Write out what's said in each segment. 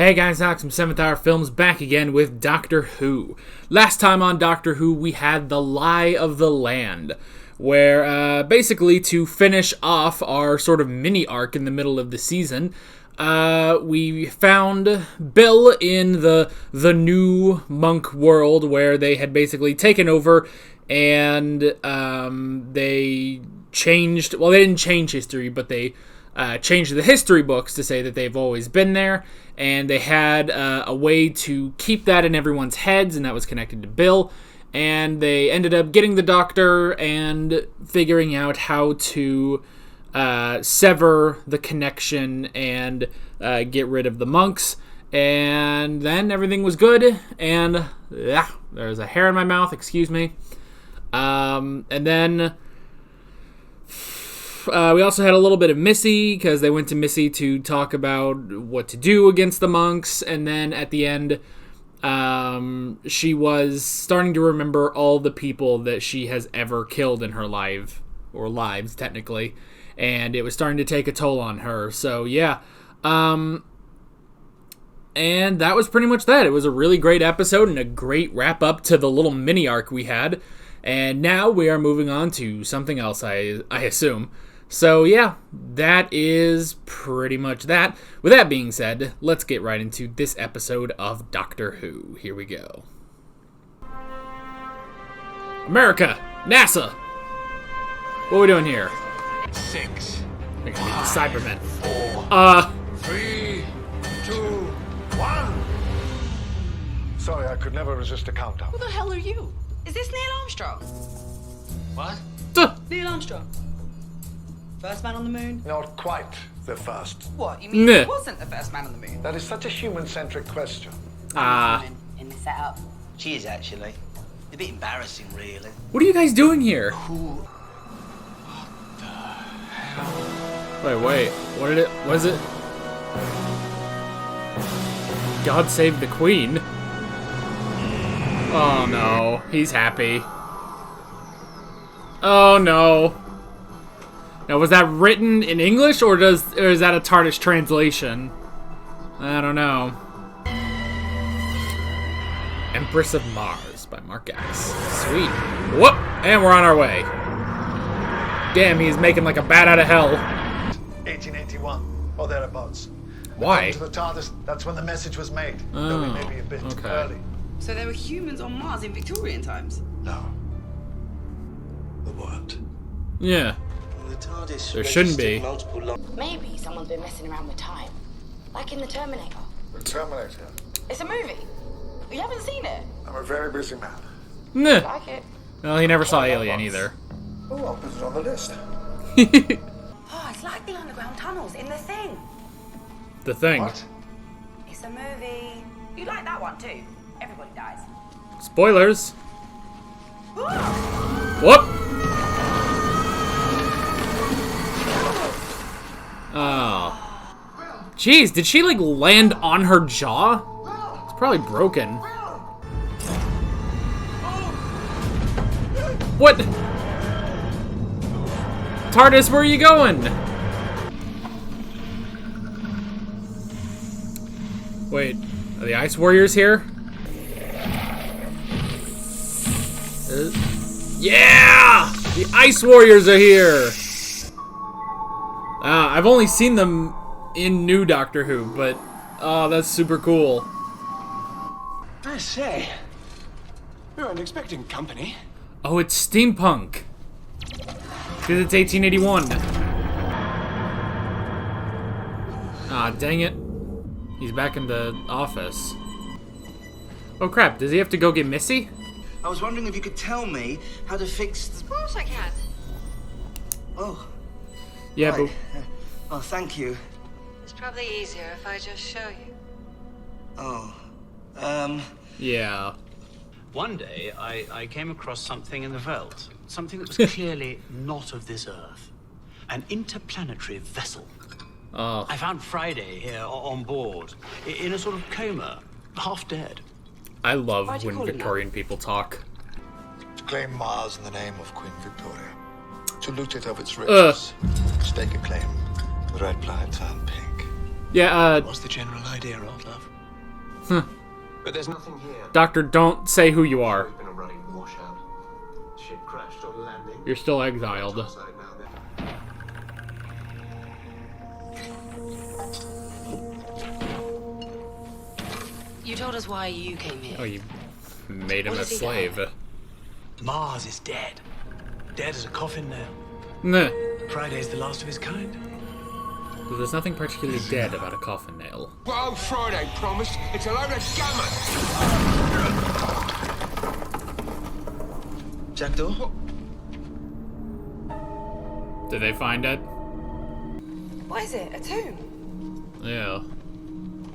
Hey guys, Alex from 7th Hour Films back again with Doctor Who. Last time on Doctor Who, we had The Lie of the Land, where basically to finish off our sort of mini arc in the middle of the season, we found Bill in the new monk world where they had basically taken over and they changed, well, they didn't change history, but they changed the history books to say that they've always been there, and they had a way to keep that in everyone's heads, and that was connected to Bill, and they ended up getting the Doctor and figuring out how to sever the connection and get rid of the monks, and then everything was good, and there's a hair in my mouth, excuse me, and then we also had a little bit of Missy, because they went to Missy to talk about what to do against the monks, and then at the end, she was starting to remember all the people that she has ever killed in her life, or lives, technically, and it was starting to take a toll on her, so yeah, and that was pretty much that. It was a really great episode, and a great wrap-up to the little mini-arc we had, and now we are moving on to something else, I assume. So yeah, that is pretty much that. With that being said, let's get right into this episode of Doctor Who. Here we go. America! NASA! What are we doing here? 6, We're gonna need the Cybermen. 4, 3, 2, 1. Sorry, I could never resist a countdown. Who the hell are you? Is this Neil Armstrong? What? Neil Armstrong. First man on the moon? Not quite the first. What, you mean Nah. he wasn't the first man on the moon? That is such a human-centric question. In the setup. She is actually. A bit embarrassing, really. What are you guys doing here? Who? Wait, what was it? God save the Queen? Oh no, he's happy. Oh no. Now, was that written in English, or is that a TARDIS translation? I don't know. Empress of Mars by Mark X. Sweet. Whoop! And we're on our way. Damn, he's making like a bat out of hell. 1881, or thereabouts. Why? According to the TARDIS, that's when the message was made, though we may be a bit okay. early. So there were humans on Mars in Victorian times? No. The word. Yeah. The TARDIS There shouldn't be. Maybe someone's been messing around with time. Like in the Terminator. The Terminator. It's a movie. You haven't seen it? I'm a very busy man. Nah. Like it? Well, he never saw Alien either. Oh, I'll put it on the list. Oh, it's like the underground tunnels in The Thing. The Thing. What? It's a movie. You like that one too? Everybody dies. Spoilers. Whoop! Oh. Jeez, did she like land on her jaw? It's probably broken. What? TARDIS, where are you going? Wait, are the Ice Warriors here? Yeah! The Ice Warriors are here! I've only seen them in New Doctor Who, but oh, that's super cool. I say, you're unexpected company. Oh, it's steampunk. Because it's 1881. Ah, dang it. He's back in the office. Oh crap, does he have to go get Missy? I was wondering if you could tell me how to fix the... Of course I can. Oh, Yeah, right. Oh, thank you. It's probably easier if I just show you. Oh, yeah. One day, I came across something in the Veldt. Something that was clearly not of this Earth. An interplanetary vessel. Oh, I found Friday here on board, in a sort of coma, half dead. I love Why'd you when call him Victorian people talk. To claim Mars in the name of Queen Victoria. To loot it of its riches. Stake a claim. The red planet turned pink. Yeah, What's the general idea, old love? But there's nothing here. Doctor, don't say who you are. We've been a running washout. Ship crashed on landing. You're still exiled. Topside now then. You told us why you came here. Oh, you made him What a has he slave. Mars is dead. Dead as a coffin nail. Nah. Friday's the last of his kind. There's nothing particularly dead about a coffin nail. What old Friday promised? It's a load of gammon! Jackdaw? Did they find it? What is it? A tomb? Yeah.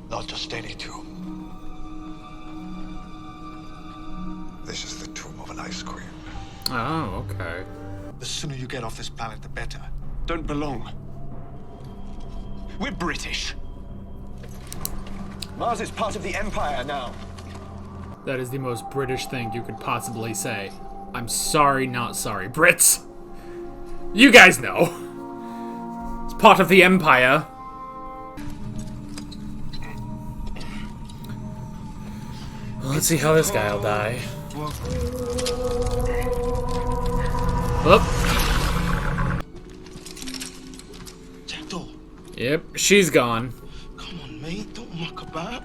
Not just any tomb. This is the tomb of an ice queen. Oh, okay. The sooner you get off this planet, the better. Don't belong. We're British. Mars is part of the Empire now. That is the most British thing you could possibly say. I'm sorry, not sorry. Brits! You guys know. It's part of the Empire. Well, let's see how this guy'll die. Oop. Jackdaw, Yep, she's gone. come on, mate. Don't muck about.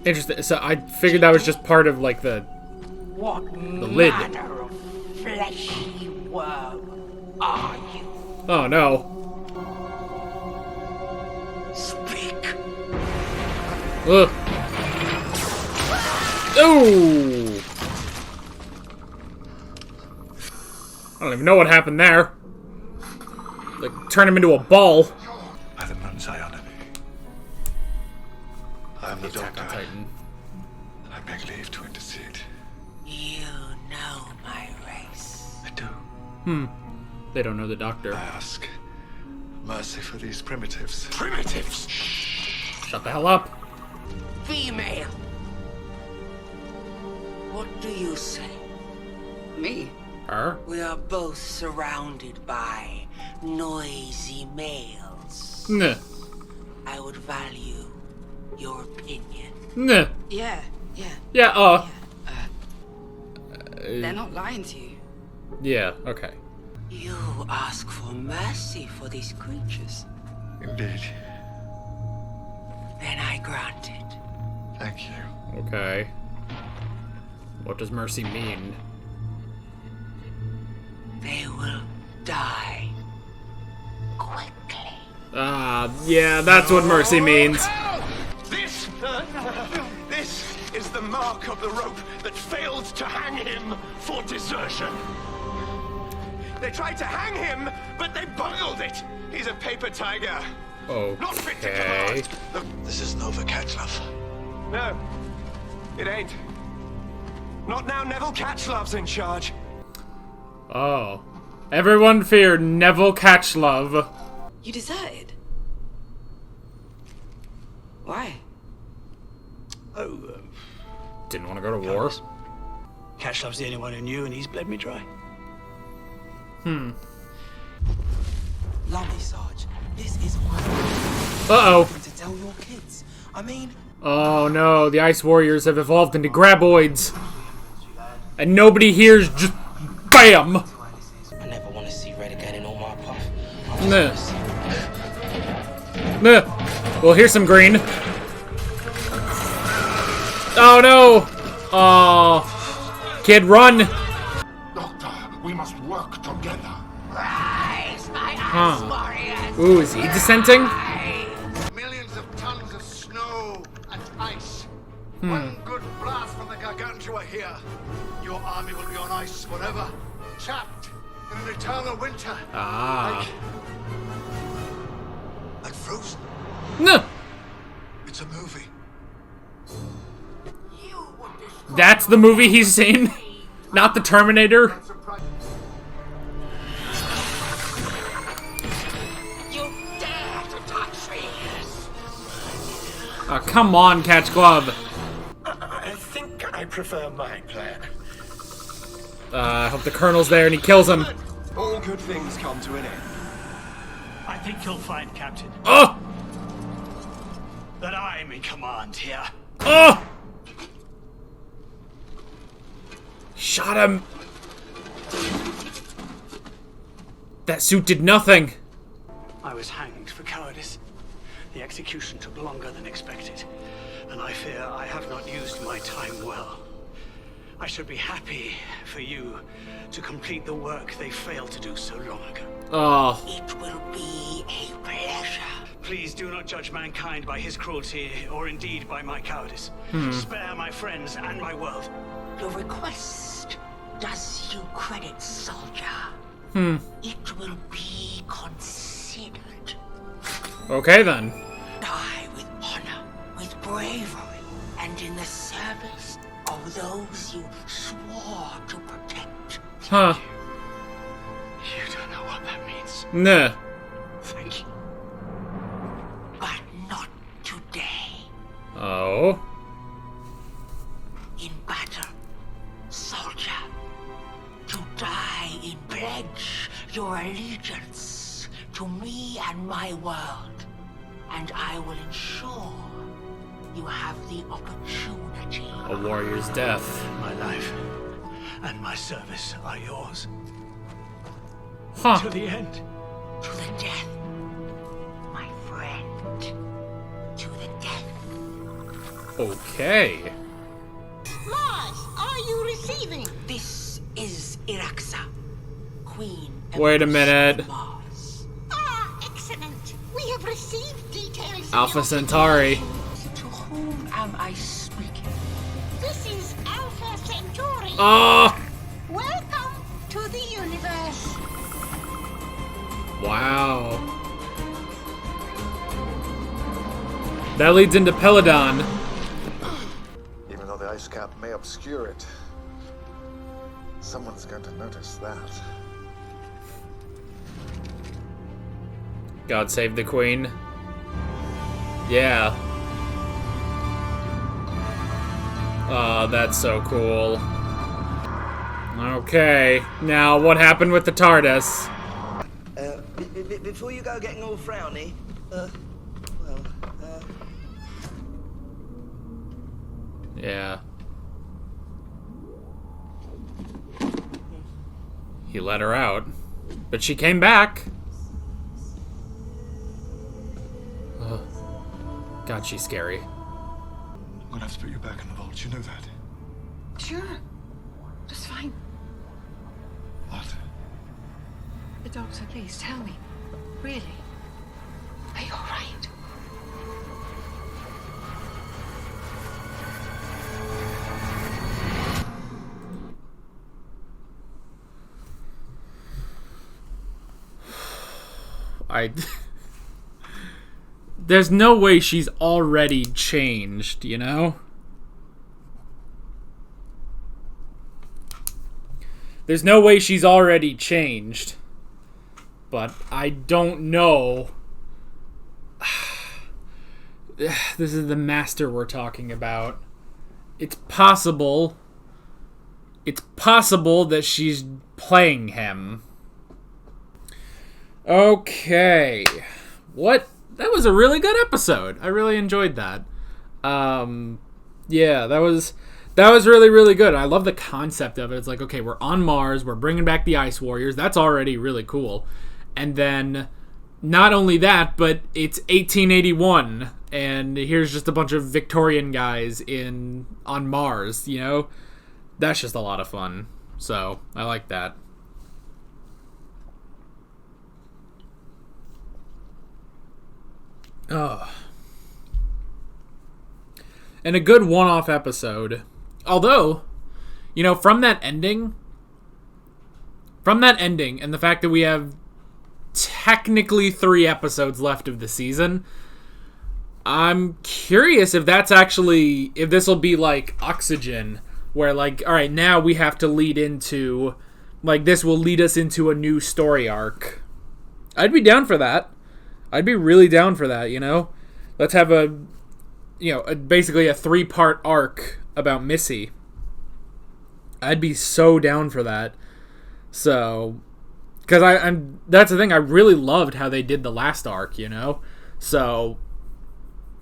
Interesting. So I figured that was just part of like the lid. manner of fleshy worm are you? Oh no. Speak. Ugh. Oh! I don't even know what happened there. Like, turn him into a ball. By the moon's eye on it. I am the Attack on Doctor, Titan. and I beg leave to intercede. You know my race. I do. They don't know the Doctor. I ask mercy for these primitives. Primitives! Shut the hell up. Female. What do you say? Me? Her? We are both surrounded by noisy males. Nah. I would value your opinion. Nah. Yeah. Yeah, They're not lying to you. yeah, okay. You ask for mercy for these creatures. Indeed. Then I grant it. Thank you. Okay. What does mercy mean? They will die quickly. Ah, yeah, that's what mercy means. This is the mark of the rope that failed to hang him for desertion. They tried to hang him, but they bungled it. He's a paper tiger. Not fit to Okay. command. This is Nova Catchlove. No, it ain't. Not now Neville Catchlove's in charge. Oh. Everyone feared Neville Catchlove. You deserted? Why? Didn't want to go to war. Catchlove's the only one who knew, and he's bled me dry. Lummy, Sarge. This is Uh-oh. to tell your kids. I mean, Oh no, the Ice Warriors have evolved into graboids. And nobody here's just BAM! I never want to see red again in all my puff. Nah. Nah. Well, here's some green. Oh no! Oh, kid, run! Doctor, we must work together. Rise, my Huh. warriors! Ooh, is he dissenting? Millions of tons of snow and ice. One good blast from the Gargantua here. Your army will be on ice forever, trapped in an eternal winter. Ah. Like Frozen. No. It's a movie. That's the movie he's seen, not the Terminator. You dare to touch me! Oh, come on, Catch Glove. I think I prefer my plan. I hope the Colonel's there and he kills him. All good things come to an end. I think you'll find, Captain, Oh! that I'm in command here. Oh! Shot him! That suit did nothing! I was hanged for cowardice. The execution took longer than expected, and I fear I have not used my time well. I should be happy for you to complete the work they failed to do so long ago. Oh. It will be a pleasure. Please do not judge mankind by his cruelty, or indeed by my cowardice. Spare my friends and my world. Your request does you credit, soldier. It will be considered. Okay then. Die with honor, with bravery, and in the service of those you swore to protect. Huh. You don't know what that means. Nah. Thank you. But not today. Oh. In battle, soldier, to die in pledge your allegiance to me and my world, and I will ensure you have the opportunity. A warrior's death. My life and my service are yours. Huh. To the end. To the death, my friend. To the death. Okay. Mars, are you receiving? This is Iraxa, Queen. Wait a Empress minute. of Mars. Ah, excellent. We have received details. of Alpha your Centauri. To whom am I speaking? This is Alpha Centauri. Oh! Welcome to the universe. Wow. That leads into Peladon. Even though the ice cap may obscure it, someone's going to notice that. God save the Queen. Yeah. Oh, that's so cool. Okay, now what happened with the TARDIS? Before you go getting all frowny, Yeah. He let her out, but she came back. Ugh. God, she's scary. I'm gonna have to put you back in the vault, you know that? Sure. That's fine. What? The doctor, please tell me. Really? Are you alright? There's no way she's already changed, you know? There's no way she's already changed. But I don't know. This is the master we're talking about. It's possible. It's possible that she's playing him. Okay. What? That was a really good episode. I really enjoyed that. Yeah, that was really, really good. I love the concept of it. It's like, okay, we're on Mars. We're bringing back the Ice Warriors. That's already really cool. And then, not only that, but it's 1881, and here's just a bunch of Victorian guys on Mars, you know? That's just a lot of fun. So, I like that. Oh. And a good one-off episode. Although, you know, from that ending, and the fact that we have technically 3 episodes left of the season, I'm curious if this will be like Oxygen, where like, alright, now we have to lead into, like, this will lead us into a new story arc. I'd be down for that. I'd be really down for that, you know? Let's have basically a 3-part arc about Missy. I'd be so down for that. So, because I'm that's the thing, I really loved how they did the last arc, you know? So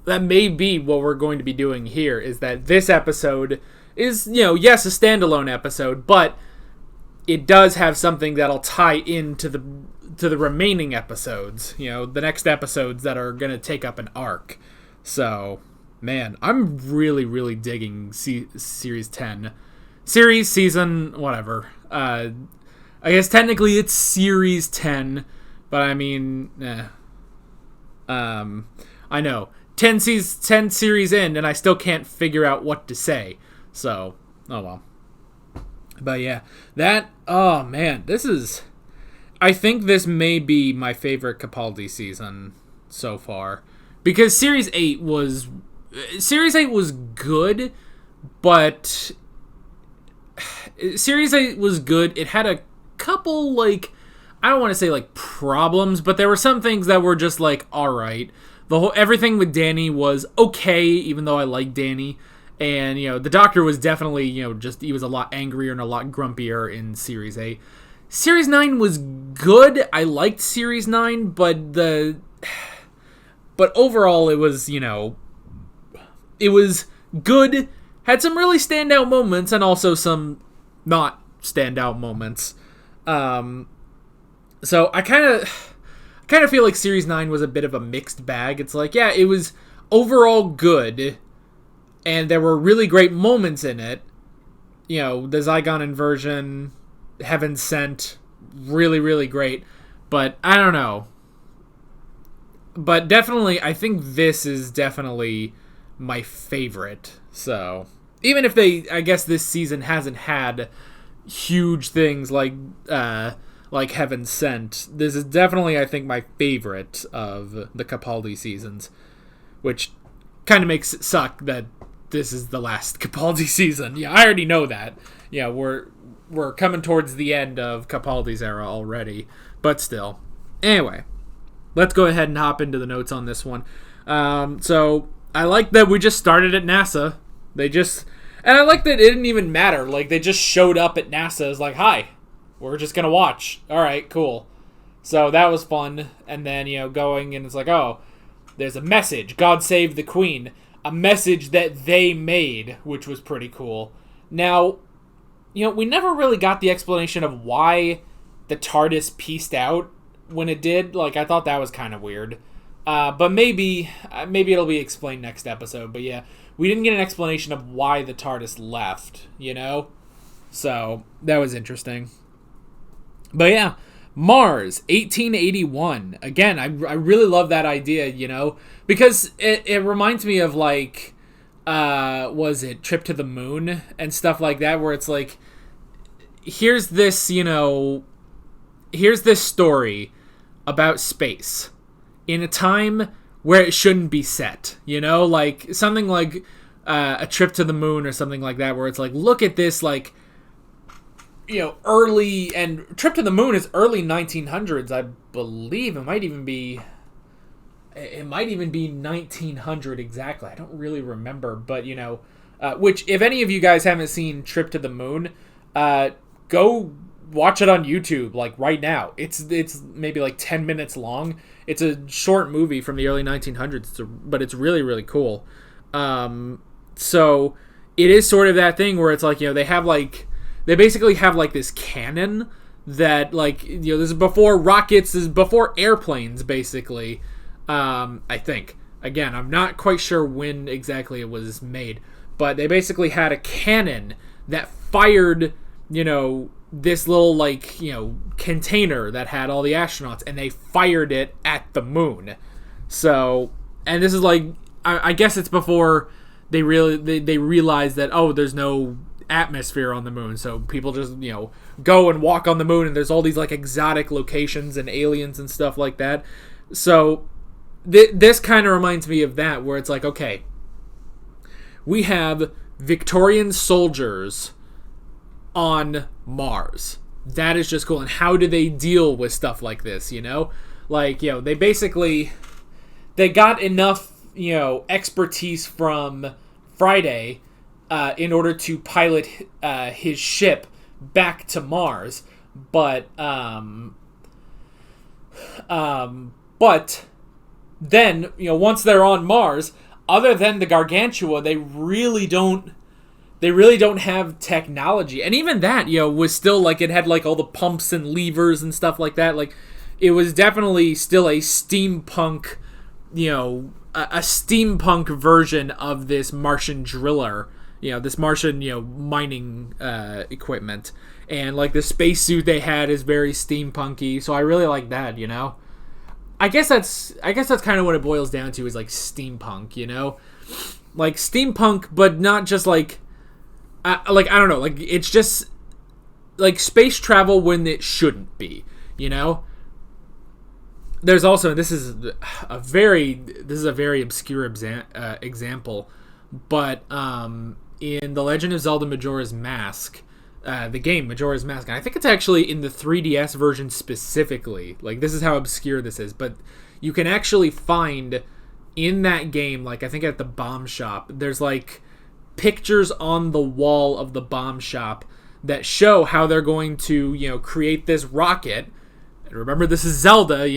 that may be what we're going to be doing here, is that this episode is, you know, yes, a standalone episode, but it does have something that'll tie into the remaining episodes, you know, the next episodes that are going to take up an arc. So, man, I'm really, really digging Series 10. Series, season, whatever. I guess technically it's Series 10, but I mean, I know. 10 series in, and I still can't figure out what to say. So, oh well. But yeah, oh man, I think this may be my favorite Capaldi season so far. Because Series 8 was good, but Series 8 was good. It had a couple, like, I don't want to say, like, problems, but there were some things that were just, like, alright. Everything with Danny was okay, even though I like Danny. And, you know, the Doctor was definitely, you know, he was a lot angrier and a lot grumpier in Series 8. Series 9 was good. I liked Series 9, but overall it was, you know, it was good. Had some really standout moments and also some not standout moments. So I kind of feel like Series 9 was a bit of a mixed bag. It's like, yeah, it was overall good, and there were really great moments in it. You know, the Zygon inversion, Heaven Sent, really, really great. But I don't know. But definitely, I think this is definitely my favorite. So, even if I guess this season hasn't had huge things like Heaven Sent, this is definitely, I think, my favorite of the Capaldi seasons, which kind of makes it suck that this is the last Capaldi season. Yeah, I already know that. Yeah, we're coming towards the end of Capaldi's era already, but still. Anyway, let's go ahead and hop into the notes on this one. So I like that we just started at NASA. And I like that it didn't even matter. Like, they just showed up at NASA as like, hi, we're just going to watch. All right, cool. So that was fun. And then, you know, going and it's like, oh, there's a message. God save the Queen. A message that they made, which was pretty cool. Now, you know, we never really got the explanation of why the TARDIS pieced out when it did. Like, I thought that was kind of weird. But maybe it'll be explained next episode. But yeah, we didn't get an explanation of why the TARDIS left, you know? So, that was interesting. But yeah, Mars, 1881. Again, I really love that idea, you know? Because it reminds me of, like, was it Trip to the Moon and stuff like that, where it's like, here's this story about space in a time where it shouldn't be set, you know? Like, something like A Trip to the Moon or something like that, where it's like, look at this, like, you know, early, and Trip to the Moon is early 1900s, I believe. It might even be 1900 exactly. I don't really remember, but, you know, which, if any of you guys haven't seen Trip to the Moon, go watch it on YouTube, like, right now. It's maybe like 10 minutes long. It's a short movie from the early 1900s, but it's really, really cool. So it is sort of that thing where it's like, you know, they basically have like this cannon that, like, you know, this is before rockets, this is before airplanes, basically. I think. Again, I'm not quite sure when exactly it was made, but they basically had a cannon that fired, you know, this little, like, you know, container that had all the astronauts, and they fired it at the moon. So, and this is like, I guess it's before they realized that, oh, there's no atmosphere on the moon, so people just, you know, go and walk on the moon, and there's all these, like, exotic locations and aliens and stuff like that. So this kind of reminds me of that, where it's like, okay, we have Victorian soldiers on Mars. That is just cool. And how do they deal with stuff like this, you know? Like, you know, they got enough, you know, expertise from Friday in order to pilot his ship back to Mars. But But then, once they're on Mars, other than the Gargantua, they really don't have technology. And even that, was still like, it had like all the pumps and levers and stuff like that. Like, it was definitely still a steampunk, a steampunk version of this Martian driller, this Martian, mining equipment. And like the spacesuit they had is very steampunky, so I really like that, I guess that's kind of what it boils down to, is like steampunk, like steampunk, but not just like I don't know, like it's just like space travel when it shouldn't be, There's also, this is a very obscure example, but in The Legend of Zelda Majora's Mask, the game Majora's Mask, and I think it's actually in the 3DS version specifically, like this is how obscure this is, but you can actually find in that game, like I think at the bomb shop, there's like pictures on the wall of the bomb shop that show how they're going to, create this rocket. And remember, this is Zelda,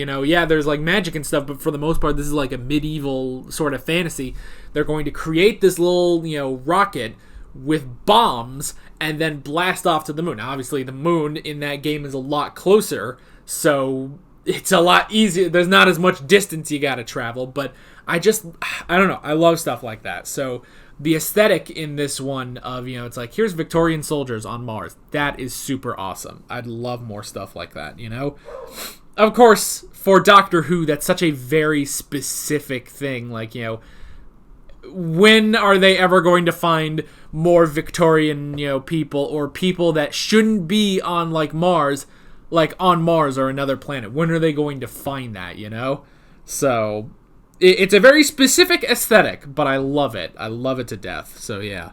there's like magic and stuff, but for the most part, this is like a medieval sort of fantasy. They're going to create this little, rocket with bombs and then blast off to the moon. Now, obviously, the moon in that game is a lot closer, so it's a lot easier. There's not as much distance you gotta travel, but I don't know. I love stuff like that. So the aesthetic in this one of, it's like, here's Victorian soldiers on Mars. That is super awesome. I'd love more stuff like that, Of course, for Doctor Who, that's such a very specific thing. Like, when are they ever going to find more Victorian, people, or people that shouldn't be on, like Mars or another planet? When are they going to find that, So it's a very specific aesthetic, but I love it. I love it to death. So yeah.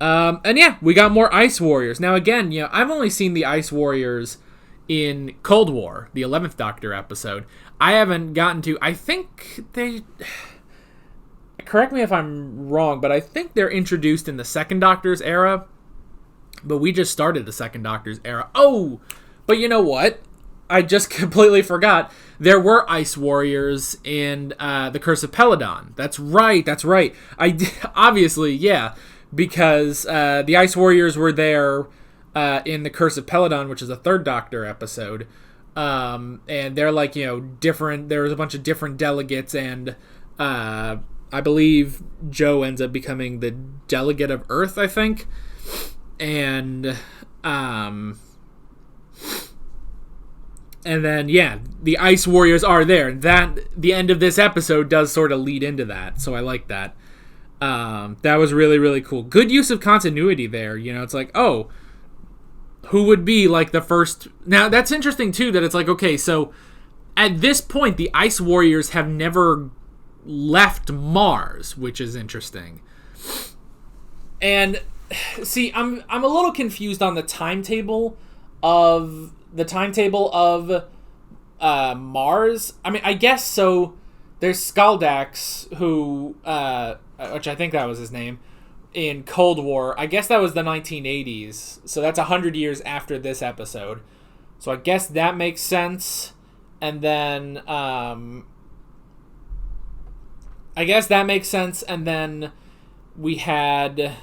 And yeah, we got more Ice Warriors. Now again, I've only seen the Ice Warriors in Cold War, the 11th Doctor episode. I haven't gotten to, I think they, correct me if I'm wrong, but I think they're introduced in the Second Doctor's era, but we just started the Second Doctor's era. Oh, but you know what? I just completely forgot. There were Ice Warriors in The Curse of Peladon. That's right. Obviously, yeah, because the Ice Warriors were there in The Curse of Peladon, which is a Third Doctor episode. And they're like, different. There was a bunch of different delegates, and I believe Joe ends up becoming the delegate of Earth, I think. And then, yeah, the Ice Warriors are there. The end of this episode does sort of lead into that, so I like that. That was really, really cool. Good use of continuity there. It's like, oh, who would be like the first? Now, that's interesting, too, that it's like, okay, so at this point, the Ice Warriors have never left Mars, which is interesting. And, see, I'm a little confused on the timetable of Mars. I mean, I guess so. There's Skaldax, who, which I think that was his name, in Cold War. I guess that was the 1980s. So that's 100 years after this episode. So I guess that makes sense. And then, we had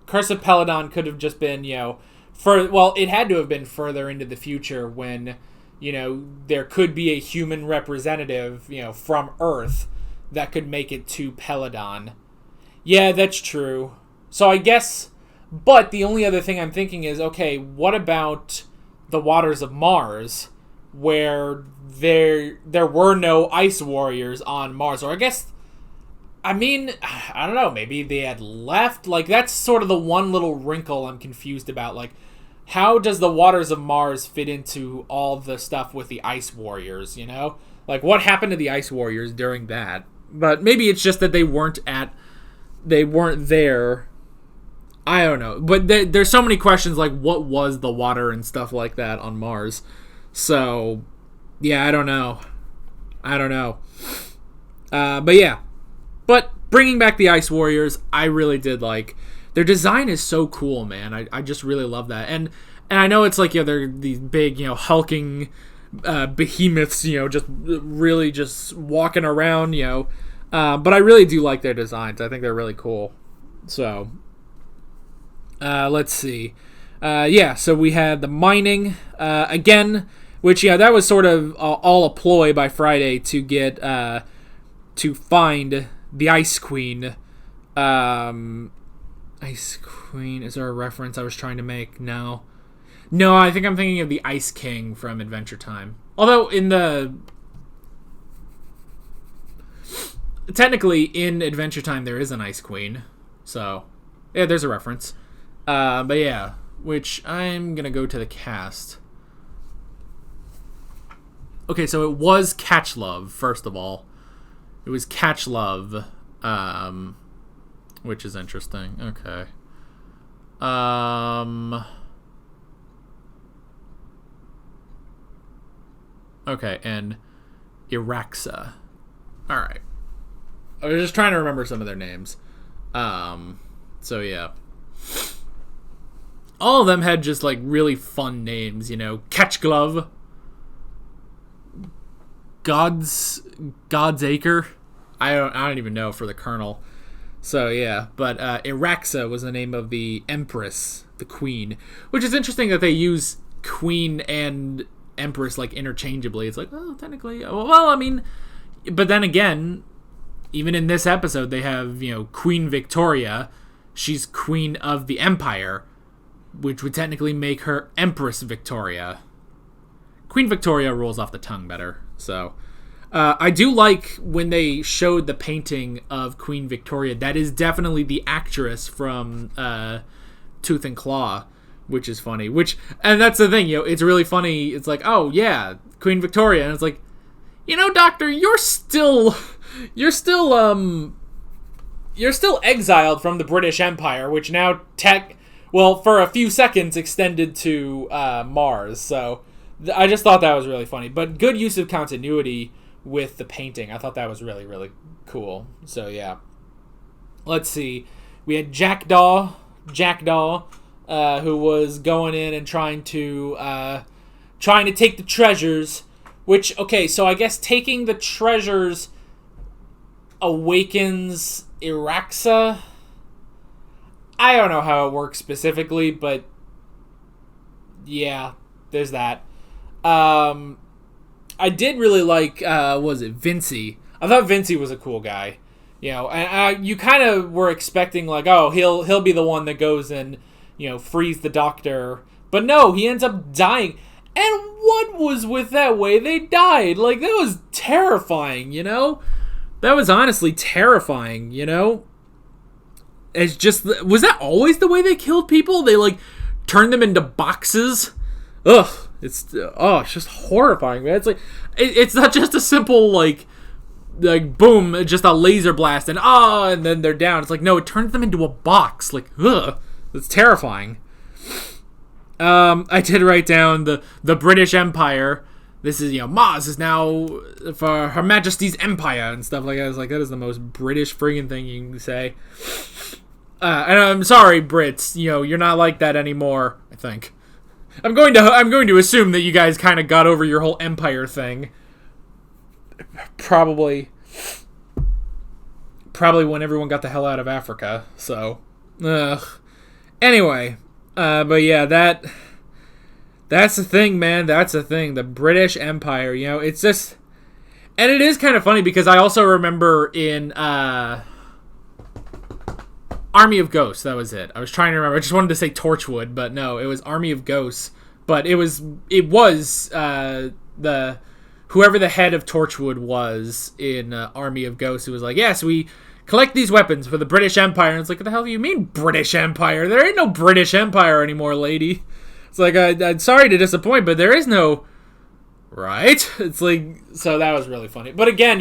Curse of Peladon could have just been, it had to have been further into the future when, there could be a human representative, from Earth that could make it to Peladon. Yeah, that's true. So I guess, but the only other thing I'm thinking is, okay, what about the waters of Mars, where there were no Ice Warriors on Mars? Or I guess, I mean, I don't know, maybe they had left? Like, that's sort of the one little wrinkle I'm confused about. Like, how does the waters of Mars fit into all the stuff with the Ice Warriors, Like, what happened to the Ice Warriors during that? But maybe it's just that they weren't there. I don't know. But there's so many questions, like, what was the water and stuff like that on Mars? So, yeah, I don't know. But yeah. But bringing back the Ice Warriors, I really did like. Their design is so cool, man. I just really love that. And I know it's like, they're these big, hulking behemoths, just really just walking around, but I really do like their designs. I think they're really cool. So, let's see. So we had the mining, again, which, that was sort of all a ploy by Friday to get, to find the Ice Queen. Ice Queen, is there a reference I was trying to make? No, I think I'm thinking of the Ice King from Adventure Time. Although technically in Adventure Time there is an Ice Queen. So, yeah, there's a reference. But yeah, which I'm going to go to the cast. Okay, so it was Catchlove, first of all. It was Catchlove, which is interesting. Okay. Okay, and Iraxa. Alright. I was just trying to remember some of their names. So yeah. All of them had just like really fun names, Catchglove. God's Acre. I don't even know for the Colonel. So yeah, but Iraxa was the name of the Empress, the Queen, which is interesting that they use Queen and Empress like interchangeably. It's like, well, technically, but then again, even in this episode, they have Queen Victoria. She's Queen of the Empire, which would technically make her Empress Victoria. Queen Victoria rolls off the tongue better. So, I do like when they showed the painting of Queen Victoria. That is definitely the actress from Tooth and Claw, which is funny. And that's the thing, it's really funny. It's like, oh yeah, Queen Victoria, and it's like, Doctor, you're still exiled from the British Empire, which now for a few seconds extended to Mars. So I just thought that was really funny. But good use of continuity with the painting. I thought that was really, really cool. So yeah. Let's see. We had Jackdaw, who was going in and trying to take the treasures. Which, okay, so I guess taking the treasures awakens Iraxa. I don't know how it works specifically, but yeah, there's that. I did really like, was it Vincey? I thought Vincey was a cool guy. And you kind of were expecting like, oh, he'll be the one that goes and, frees the Doctor. But no, he ends up dying. And what was with that way they died? Like, that was terrifying, That was honestly terrifying, It's just, was that always the way they killed people? They, like, turned them into boxes? Ugh. It's just horrifying, man. It's like, it's not just a simple, like boom, just a laser blast, and then they're down. It's like, no, it turns them into a box. Like, ugh. It's terrifying. I did write down the British Empire. This is, Maz is now for Her Majesty's Empire and stuff like that. I was like, that is the most British friggin' thing you can say. And I'm sorry, Brits. You're not like that anymore, I think. I'm going to assume that you guys kind of got over your whole empire thing. Probably when everyone got the hell out of Africa. So, anyway, but yeah, that's the thing, man. That's the thing. The British Empire. It's just, and it is kind of funny because I also remember in Army of Ghosts, that was it. I was trying to remember. I just wanted to say Torchwood, but no, it was Army of Ghosts. But it was the whoever the head of Torchwood was in Army of Ghosts, who was like, yes, we collect these weapons for the British Empire. And it's like, what the hell do you mean British Empire? There ain't no British Empire anymore, lady. It's like, I'm sorry to disappoint, but there is no, right? It's like, so that was really funny. But again,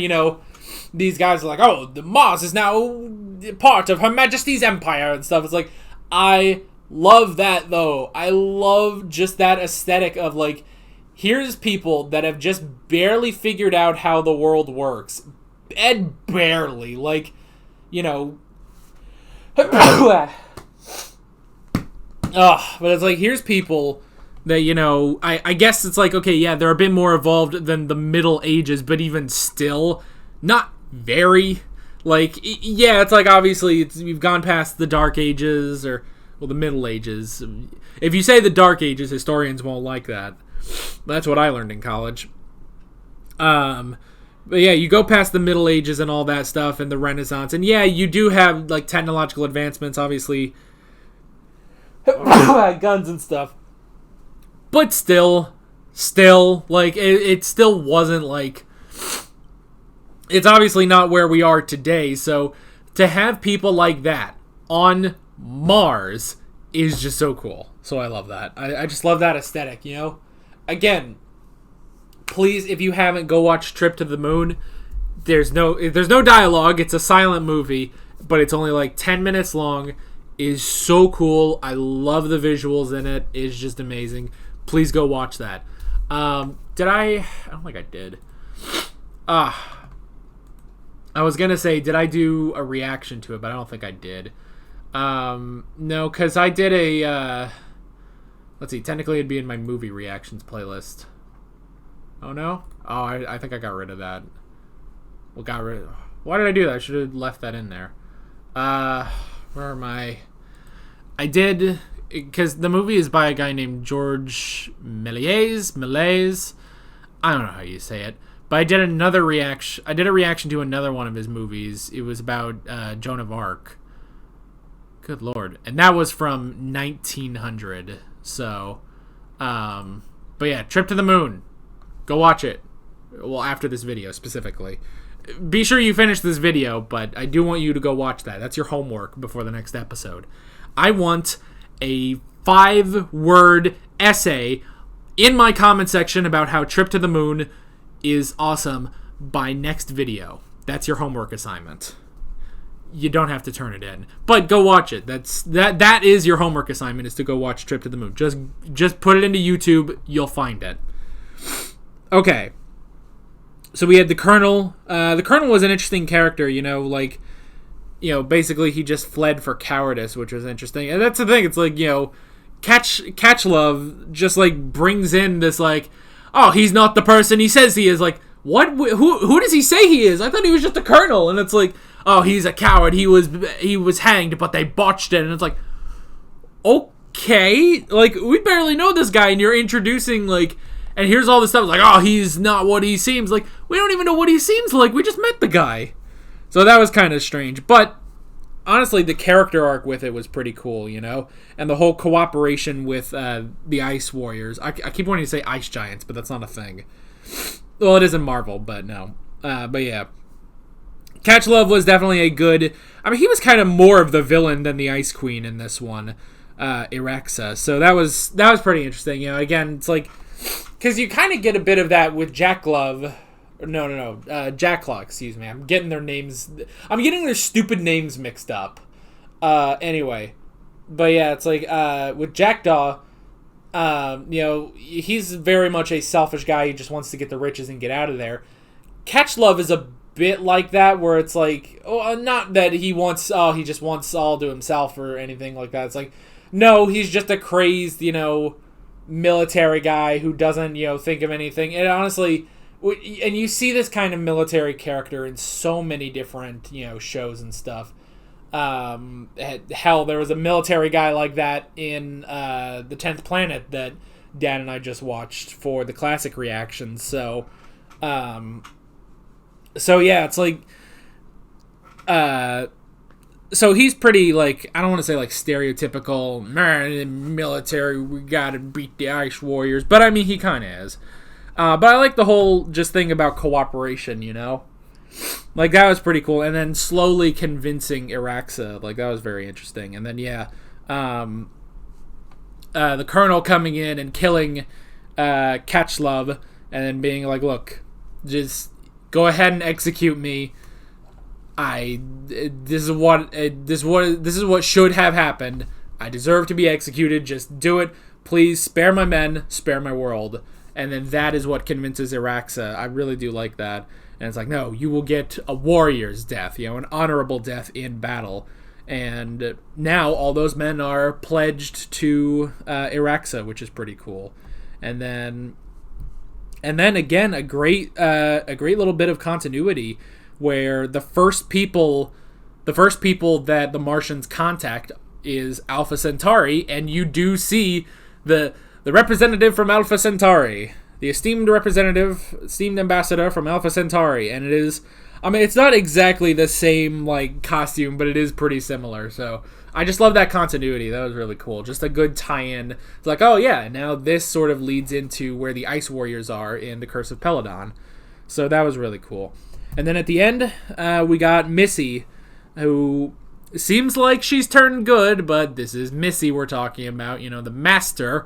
these guys are like, oh, the Mars is now part of Her Majesty's Empire and stuff. It's like, I love that, though. I love just that aesthetic of, like, here's people that have just barely figured out how the world works. And barely. Like, but it's like, here's people that, you know, I guess it's like, okay, yeah, they're a bit more evolved than the Middle Ages, but even still, not very. Like, yeah, it's like, obviously, we've gone past the Dark Ages, or, well, the Middle Ages. If you say the Dark Ages, historians won't like that. That's what I learned in college. But yeah, you go past the Middle Ages and all that stuff, and the Renaissance, and yeah, you do have, like, technological advancements, obviously, guns and stuff. But still, like, it still wasn't, like, it's obviously not where we are today, so to have people like that on Mars is just so cool. So I love that. I just love that aesthetic, you know? Again, please, if you haven't, go watch Trip to the Moon. There's no dialogue. It's a silent movie, but it's only like 10 minutes long. It is so cool. I love the visuals in it. It's just amazing. Please go watch that. Did I don't think I did. I was going to say, did I do a reaction to it, but I don't think I did. No, because I did a, let's see, technically it'd be in my movie reactions playlist. Oh, no? Oh, I think I got rid of that. Well, why did I do that? I should have left that in there. Where am I? I did, because the movie is by a guy named George Méliès. I don't know how you say it. But I did another reaction. I did a reaction to another one of his movies. It was about Joan of Arc. Good Lord. And that was from 1900. So, but yeah, Trip to the Moon. Go watch it. Well, after this video specifically. Be sure you finish this video, but I do want you to go watch that. That's your homework before the next episode. I want a 5-word essay in my comment section about how Trip to the Moon is awesome by next video. That's your homework assignment. You don't have to turn it in, but go watch it. That is your homework assignment, is to go watch Trip to the Moon. Just put it into YouTube, you'll find it. Okay. So we had the Colonel. The Colonel was an interesting character, you know, like, you know, basically he just fled for cowardice, which was interesting. And that's the thing, it's like, you know, Catchlove just like brings in this like, oh, he's not the person he says he is. Like, what? Who does he say he is? I thought he was just a colonel. And it's like, oh, he's a coward. He was hanged, but they botched it. And it's like, okay, like, we barely know this guy, and you're introducing, like, and here's all this stuff. Like, oh, he's not what he seems like. We don't even know what he seems like. We just met the guy. So that was kind of strange. But honestly, the character arc with it was pretty cool, you know? And the whole cooperation with the Ice Warriors. I keep wanting to say Ice Giants, but that's not a thing. Well, it is in Marvel, but no. But yeah. Catchlove was definitely a good... I mean, he was kind of more of the villain than the Ice Queen in this one, Iraxa. So that was pretty interesting. You know, again, it's like... Because you kind of get a bit of that with Jack Claw, excuse me. I'm getting their stupid names mixed up. Anyway. But yeah, it's like, with Jackdaw, you know, he's very much a selfish guy. He just wants to get the riches and get out of there. Catchlove is a bit like that, where it's like, not that he just wants all to himself or anything like that. It's like, no, he's just a crazed, you know, military guy who doesn't, you know, think of anything. And honestly, and you see this kind of military character in so many different, you know, shows and stuff. Hell, there was a military guy like that in the 10th Planet that Dan and I just watched for the classic reactions. So yeah, it's like, so he's pretty, like, I don't want to say like stereotypical military, we gotta beat the Ice Warriors, but I mean, he kind of is. But I like the whole just thing about cooperation, you know? Like, that was pretty cool. And then slowly convincing Iraxa, like, that was very interesting. And then, yeah, the Colonel coming in and killing Catchlove, and then being like, look, just go ahead and execute me. This is what should have happened. I deserve to be executed. Just do it. Please spare my men, spare my world. And then that is what convinces Iraxa. I really do like that. And it's like, no, you will get a warrior's death, you know, an honorable death in battle. And now all those men are pledged to Iraxa, which is pretty cool. And then again, a great little bit of continuity where the first people that the Martians contact is Alpha Centauri, and you do see the representative from Alpha Centauri, the esteemed ambassador from Alpha Centauri, and it is, I mean, it's not exactly the same, like, costume, but it is pretty similar, so I just love that continuity. That was really cool. Just a good tie-in. It's like, oh yeah, now this sort of leads into where the Ice Warriors are in The Curse of Peladon, so that was really cool. And then at the end, we got Missy, who seems like she's turned good, but this is Missy we're talking about, you know, the master.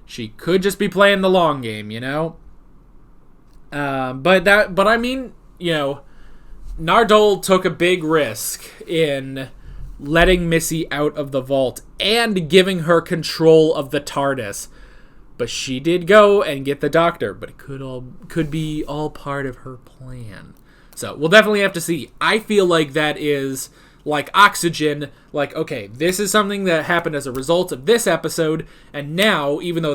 She could just be playing the long game, you know? But I mean, you know, Nardole took a big risk in letting Missy out of the vault and giving her control of the TARDIS. But she did go and get the Doctor, but it could be all part of her plan. So we'll definitely have to see. I feel like that is like Oxygen, like, okay, this is something that happened as a result of this episode, and now, even though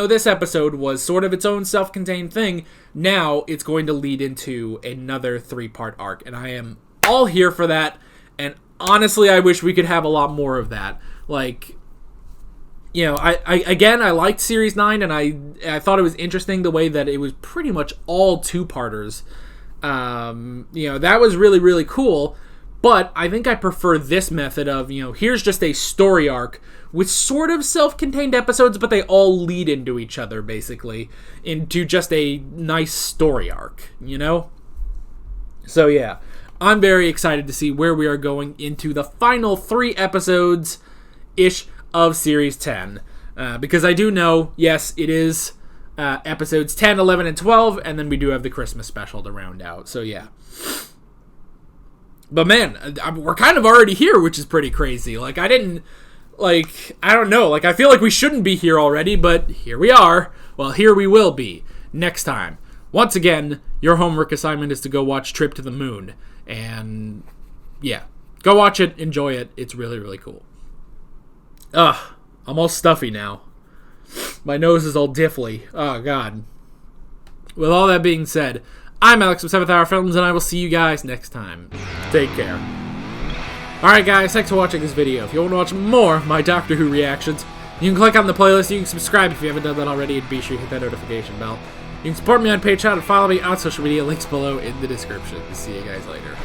this episode was sort of its own self-contained thing, now it's going to lead into another 3-part arc, and I am all here for that, and honestly, I wish we could have a lot more of that. Like, you know, I liked Series 9, and I thought it was interesting the way that it was pretty much all 2-parters. You know, that was really, really cool. But I think I prefer this method of, you know, here's just a story arc with sort of self-contained episodes, but they all lead into each other, basically, into just a nice story arc, you know? So, yeah, I'm very excited to see where we are going into the final 3 episodes-ish of Series 10. Because I do know, yes, it is episodes 10, 11, and 12, and then we do have the Christmas special to round out. So, yeah. But man, we're kind of already here, which is pretty crazy. Like, I don't know. Like, I feel like we shouldn't be here already, but here we are. Well, here we will be next time. Once again, your homework assignment is to go watch Trip to the Moon. And, yeah. Go watch it. Enjoy it. It's really, really cool. Ugh. I'm all stuffy now. My nose is all diffly. Oh, God. With all that being said, I'm Alex from 7th Hour Films, and I will see you guys next time. Take care. Alright guys, thanks for watching this video. If you want to watch more of my Doctor Who reactions, you can click on the playlist, you can subscribe if you haven't done that already, and be sure you hit that notification bell. You can support me on Patreon and follow me on social media, links below in the description. See you guys later.